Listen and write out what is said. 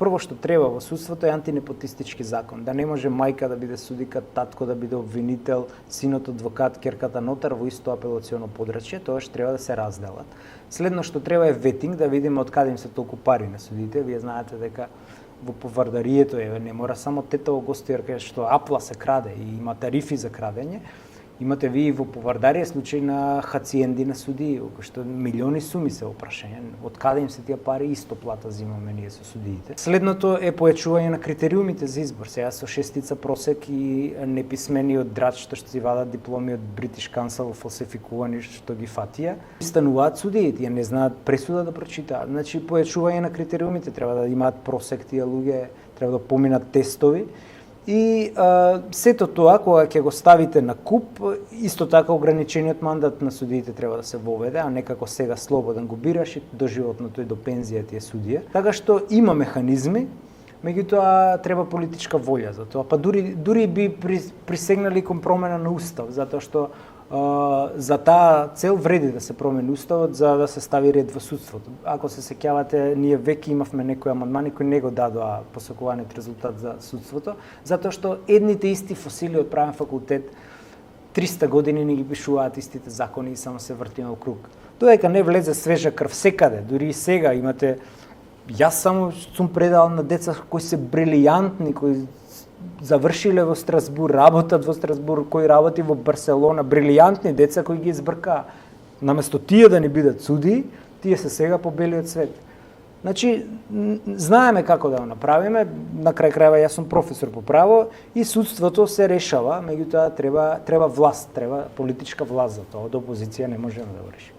прво што треба во судството е антинепотистички закон, да не може мајка да биде судика, татко да биде обвинител, синот адвокат, ќерката нотар во исто апелационо подрачје, тоа што треба да се разделат. Следно што треба е ветинг, да видиме од каде им се толку пари на судите. Вие знаете дека во повардарието не мора само тета во гостијарка што апла се краде и има тарифи за крадење. Имате ви во повардарија случаи на хациенди на судии, кои што милиони суми се опрашање. Од каде им се тие пари, исто плата зимаме ние со судиите. Следното е појачување на критериумите за избор. Сега со 6 просек и неписмениот драч што си вадат дипломи од British Council фалсификувани што ги фатија. Стануваат судии, тие не знаат пресуда да прочитаат. Значи појачување на критериумите, треба да имаат просек тие луѓе, треба да поминат тестови. И сето тоа, кога ќе го ставите на куп, исто така ограничениот мандат на судиите треба да се воведе, а не како сега слободен го бираш и доживотното и до пензија ти е судија. Така што има механизми, меѓутоа треба политичка волја за тоа. Па дури би присегнали кон промена на устав, затоа што за таа цел вреди да се промени уставот за да се стави ред во судството. Ако се сеќавате, ние веќе имавме некои амандмани кои не го дадоа посакуваниот резултат за судството, затоа што едните исти фосили од правен факултет 300 години не ги пишуваат истите закони и само се вртиме во круг. Додека не влезе свежа крв секаде, дури и сега имате, јас само сум предал на деца кои се брилијантни, кои завршиле во Страсбур, работат во Страсбур, кои работи во Барселона, брилијантни деца кои ги избркаа. Наместо тие да не бидат судии, тие се сега по белиот свет. Значи, знаеме како да го направиме, на крај крајва јас сум професор по право и судството се решава, меѓутоа треба власт, треба политичка власт за тоа, од опозиција не можеме да го решиме.